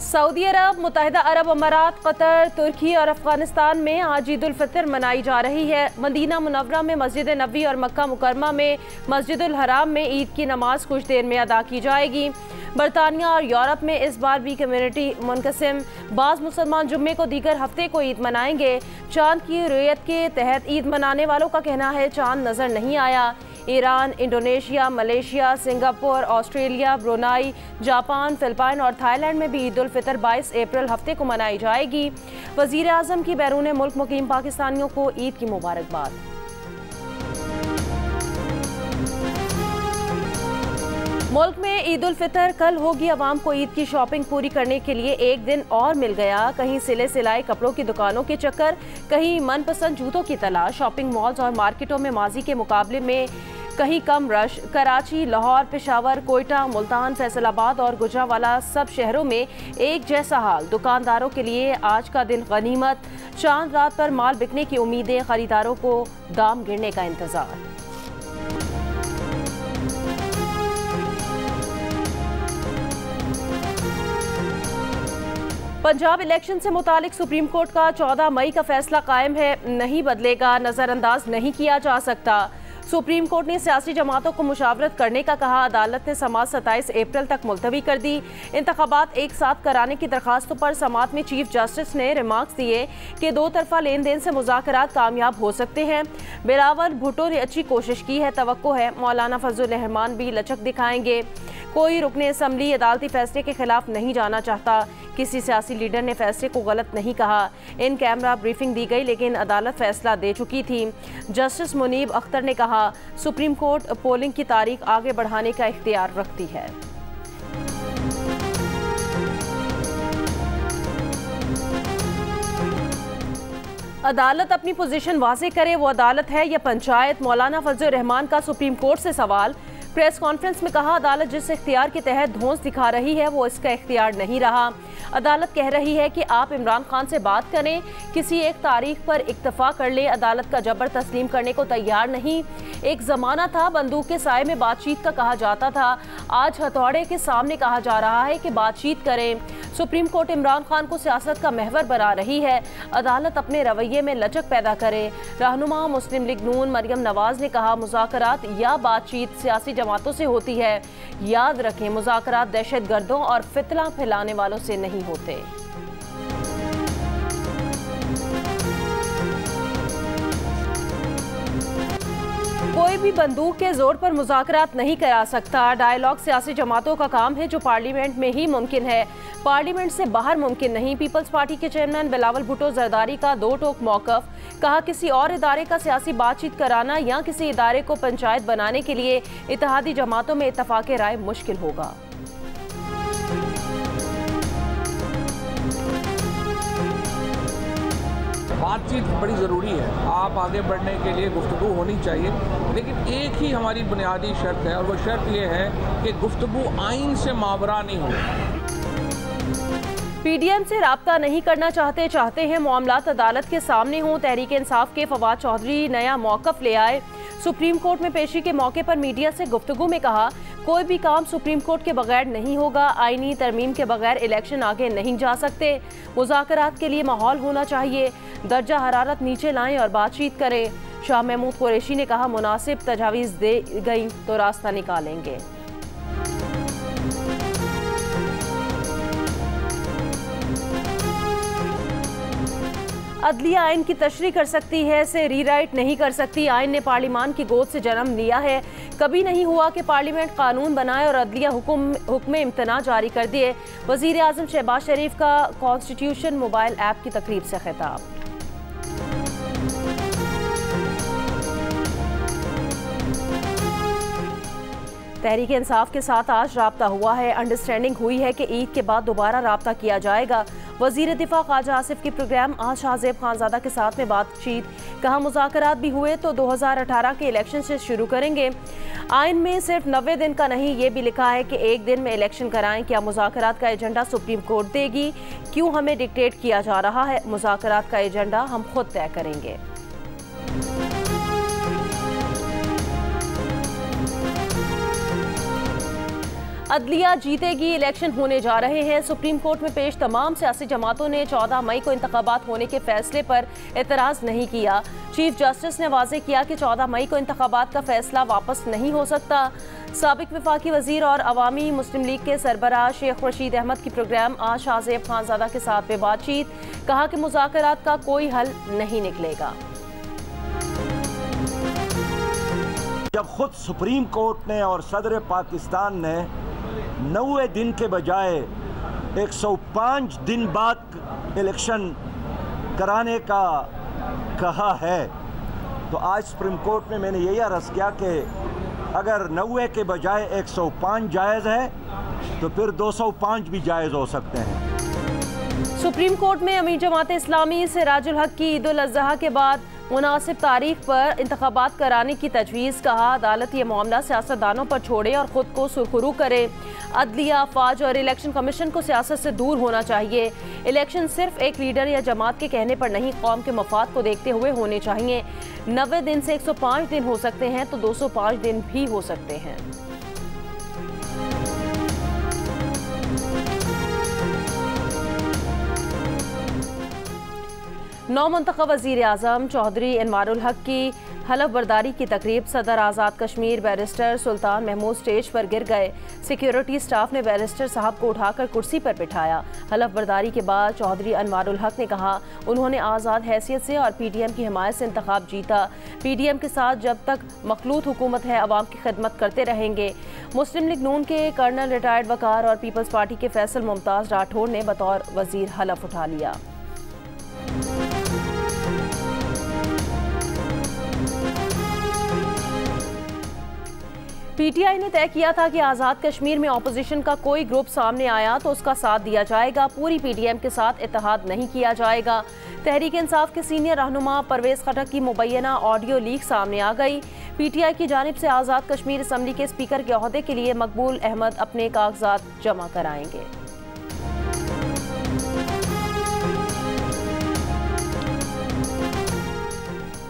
Saudi अरब, मुत्तहिदा अरब अमारात, Qatar, तुर्की और अफगानिस्तान में आज ईद उल फितर मनाई जा रही है। मदीना मुनव्वरा में मस्जिद नबी और मक्का मुकरमा में मस्जिदुल हराम में ईद की नमाज कुछ देर में अदा की जाएगी। बरतानिया और यूरोप में इस बार भी कम्युनिटी मुनकसिम। बाज़ मुसलमान जुम्मे को दीगर हफ्ते को ईद मनाएंगे। चांद की रुयत के तहत ईद मनाने वालों का कहना है चांद नजर नहीं आया। Iran, Indonesia, Malaysia, Singapore, Australia, Brunei, Japan, Philippine और थाईलैंड में भी ईद उल फितर 22 अप्रैल हफ्ते को मनाई जाएगी। वज़ीर आज़म की बैरून मुल्क मुकीम पाकिस्तानियों को ईद की मुबारकबाद। मुल्क में ईद उल फितर कल होगी। अवाम को ईद की शॉपिंग पूरी करने के लिए एक दिन और मिल गया। कहीं सिले सिलाई कपड़ों की दुकानों के चक्कर, कहीं मनपसंद जूतों की तलाश। शॉपिंग मॉल्स और मार्केटों में माजी के मुकाबले में कहीं कम रश। कराची, लाहौर, पेशावर, कोयटा, मुल्तान, फैसलाबाद और गुजरांवाला सब शहरों में एक जैसा हाल। दुकानदारों के लिए आज का दिन गनीमत। चांद रात पर माल बिकने की उम्मीदें, खरीदारों को दाम गिरने का इंतजार। पंजाब इलेक्शन से मुतालिक सुप्रीम कोर्ट का 14 मई का फैसला कायम है, नहीं बदलेगा, नज़रअंदाज नहीं किया जा सकता। सुप्रीम कोर्ट ने सियासी जमातों को मुशावरत करने का कहा। अदालत ने समात 27 अप्रैल तक मुलतवी कर दी। इंतखाबात एक साथ कराने की दरखास्तों पर समात में चीफ जस्टिस ने रिमार्क्स दिए कि दो तरफा लेन देन से मुज़ाकरात कामयाब हो सकते हैं। बिलावल भुट्टो ने अच्छी कोशिश की है, तवक्को है मौलाना फजलुर रहमान भी लचक दिखाएंगे। कोई रुकने असम्बली अदालती फैसले के खिलाफ नहीं जाना चाहता। किसी सियासी लीडर ने फैसले को गलत नहीं कहा। इन कैमरा ब्रीफिंग दी गई, लेकिन अदालत फैसला दे चुकी थी। जस्टिस मुनीब अख्तर ने कहा सुप्रीम कोर्ट पोलिंग की तारीख आगे बढ़ाने का इख्तियार रखती है। अदालत अपनी पोजीशन वाज़ेह करे, वो अदालत है या पंचायत। मौलाना फजलुर रहमान का सुप्रीम कोर्ट से सवाल। प्रेस कॉन्फ्रेंस में कहा अदालत जिस इख्तियार के तहत धौंस दिखा रही है वो इसका इख्तियार नहीं रहा। अदालत कह रही है कि आप इमरान खान से बात करें, किसी एक तारीख पर इक्तफा कर लें। अदालत का जबर तस्लीम करने को तैयार नहीं। एक ज़माना था बंदूक के साए में बातचीत का कहा जाता था, आज हथौड़े के सामने कहा जा रहा है कि बातचीत करें। सुप्रीम कोर्ट इमरान खान को सियासत का महवर बना रही है। अदालत अपने रवैये में लचक पैदा करे। रहनुमा मुस्लिम लीग नून मरियम नवाज ने कहा मुज़ाकरात या बातचीत सियासी जमातों से होती है। याद रखें मुज़ाकरात दहशतगर्दों और फितना फैलाने वालों से नहीं होते। कोई भी बंदूक के जोर पर मुज़ाकरात नहीं करा सकता। डायलॉग सियासी जमातों का काम है जो पार्लियामेंट में ही मुमकिन है, पार्लियामेंट से बाहर मुमकिन नहीं। पीपल्स पार्टी के चेयरमैन बिलावल भुट्टो जरदारी का दो टोक मौक़िफ़। कहा किसी और इदारे का सियासी बातचीत कराना या किसी इदारे को पंचायत बनाने के लिए इत्तेहादी जमातों में इत्तफ़ाक़ राय मुश्किल होगा। बातचीत बड़ी ज़रूरी है। आप आगे बढ़ने के लिए गुफ्तगू होनी चाहिए, लेकिन एक ही हमारी बुनियादी शर्त है और वो शर्त ये है कि गुफ्तगू आइन से मावरा नहीं हो। पीडीएम से राब्ता नहीं करना चाहते हैं मामलात अदालत के सामने हों। तहरीक इंसाफ के फवाद चौधरी नया मौक़िफ़ ले आए। सुप्रीम कोर्ट में पेशी के मौके पर मीडिया से गुफ्तगू में कहा कोई भी काम सुप्रीम कोर्ट के बगैर नहीं होगा। आईनी तरमीम के बगैर इलेक्शन आगे नहीं जा सकते। मुज़ाकरात के लिए माहौल होना चाहिए। दर्जा हरारत नीचे लाएं और बातचीत करें। शाह महमूद कुरैशी ने कहा मुनासिब तजावीज़ दे गई तो रास्ता निकालेंगे। अदलिया आइन की तशरीह कर सकती है, इसे रीराइट नहीं कर सकती। आइन ने पार्लिमान की गोद से जन्म लिया है। कभी नहीं हुआ कि पार्लियामेंट कानून बनाए और अदलिया हुक्म इम्तना जारी कर दिए। वज़ीर आज़म शहबाज शरीफ का कॉन्स्टिट्यूशन मोबाइल ऐप की तकरीब से खिताब। तहरीक इंसाफ के साथ आज राब्ता हुआ है। अंडरस्टैंडिंग हुई है कि ईद के बाद दोबारा राब्ता किया जाएगा। वज़ीर दिफा ख्वाजा आसिफ की प्रोग्राम आज शाहज़ेब खानज़ादा के साथ में बातचीत। कहा मुज़ाकरात भी हुए तो 2018 के इलेक्शन से शुरू करेंगे। आइन में सिर्फ 90 दिन का नहीं, ये भी लिखा है कि एक दिन में इलेक्शन कराएं। क्या मुज़ाकरात का एजेंडा सुप्रीम कोर्ट देगी? क्यों हमें डिक्टेट किया जा रहा है? मुज़ाकरात का एजेंडा हम खुद तय करेंगे। अदलिया जीतेगी, इलेक्शन होने जा रहे हैं। सुप्रीम कोर्ट में पेश तमाम सियासी जमातों ने 14 मई को इंतखाबात होने के फैसले पर एतराज़ नहीं किया। चीफ जस्टिस ने वाज़ेह किया कि 14 मई को इंतखाबात का फैसला वापस नहीं हो सकता। साबिक वफाकी वजीर और अवामी मुस्लिम लीग के सरबराह शेख रशीद अहमद की प्रोग्राम आज शाहजेब खानजादा के साथ में बातचीत, कहा कि मुज़ाकरात का कोई हल नहीं निकलेगा। जब खुद सुप्रीम कोर्ट ने और सदर पाकिस्तान ने 90 दिन के बजाय 105 दिन बाद इलेक्शन कराने का कहा है, तो आज सुप्रीम कोर्ट में मैंने यही अर्ज़ किया कि अगर 90 के बजाय 105 जायज़ है तो फिर 205 भी जायज़ हो सकते हैं। सुप्रीम कोर्ट में अमीर जमात इस्लामी सिराजुल हक की ईद उल अज़हा के बाद मुनासिब तारीख पर इंतखाबात कराने की तजवीज़, कहा अदालत ये मामला सियासतदानों पर छोड़े और ख़ुद को सुरखरू करे। अदलिया, फौज और इलेक्शन कमीशन को सियासत से दूर होना चाहिए। इलेक्शन सिर्फ एक लीडर या जमात के कहने पर नहीं, कौम के मफाद को देखते हुए होने चाहिए। 90 दिन से 105 दिन हो सकते हैं तो 205 दिन भी हो सकते हैं। नौ मुंतखब वज़ीर आज़म चौधरी इनवारुल हक की हलफ बर्दारी की तकरीब, सदर आज़ाद कश्मीर बैरिस्टर सुल्तान महमूद स्टेज पर गिर गए। सिक्योरिटी स्टाफ ने बैरिस्टर साहब को उठाकर कुर्सी पर बिठाया। हलफ बर्दारी के बाद चौधरी इनवारुल हक ने कहा उन्होंने आज़ाद हैसियत से और PDM की हिमायत से इंतखाब जीता। PDM के साथ जब तक मखलूत हुकूमत है अवाम की खिदमत करते रहेंगे। मुस्लिम लीग नून के कर्नल रिटायर्ड वकार और पीपल्स पार्टी के फैसल मुमताज़ राठौर ने बतौर वज़ीर हलफ उठा लिया। PTI ने तय किया था कि आज़ाद कश्मीर में अपोजिशन का कोई ग्रुप सामने आया तो उसका साथ दिया जाएगा, पूरी PDM के साथ इत्तेहाद नहीं किया जाएगा। तहरीक इंसाफ के सीनियर रहनुमा परवेज़ खटक की मुबैना ऑडियो लीक सामने आ गई। PTI की जानिब से आज़ाद कश्मीर असम्बली के स्पीकर के ओहदे के लिए मकबूल अहमद अपने कागजात जमा कराएंगे।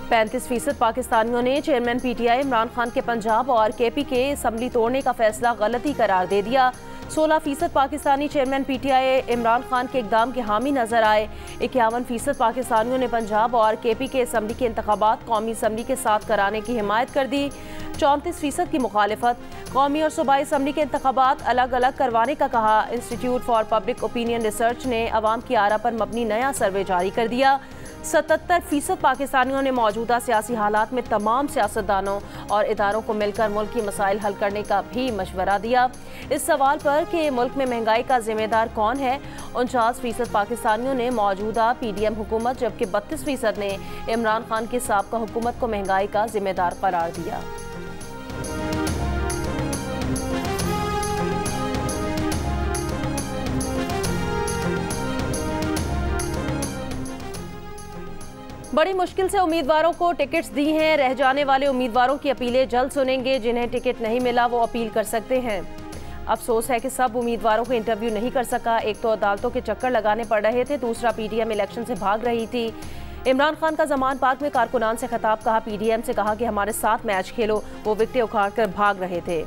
35% पाकिस्तानियों ने चेयरमैन PTI इमरान खान के पंजाब और KP के असम्बली तोड़ने का फैसला गलती करार दे दिया। 16% पाकिस्तानी चेयरमैन PTI इमरान खान के इक़दाम के हामी नजर आए। 51% पाकिस्तानियों ने पंजाब और KP के असम्बली के इंतखाबात कौमी असम्बली के साथ कराने की हिमायत कर दी। 34% की मुखालिफत। कौमी और सूबाई असम्बली के इंतखाबात अलग अलग करवाने का कहा। Institute for public opinion research ने अवाम की आरा पर मबनी नया सर्वे जारी कर दिया। 77% पाकिस्तानियों ने मौजूदा सियासी हालात में तमाम सियासतदानों और इदारों को मिलकर मुल्क की मसाइल हल करने का भी मशवरा दिया। इस सवाल पर कि मुल्क में महंगाई का जिम्मेदार कौन है, 49% पाकिस्तानियों ने मौजूदा PDM हुकूमत, जबकि 32% ने इमरान खान की साबका हुकूमत को महंगाई का जिम्मेदार करार दिया। बड़ी मुश्किल से उम्मीदवारों को टिकट्स दी हैं। रह जाने वाले उम्मीदवारों की अपीलें जल्द सुनेंगे। जिन्हें टिकट नहीं मिला वो अपील कर सकते हैं। अफसोस है कि सब उम्मीदवारों को इंटरव्यू नहीं कर सका। एक तो अदालतों के चक्कर लगाने पड़ रहे थे, दूसरा PDM इलेक्शन से भाग रही थी। इमरान खान का जमान पार्क में कारकुनान से खिताब, कहा PDM से कहा कि हमारे साथ मैच खेलो, वो विकेटें उखाड़ कर भाग रहे थे।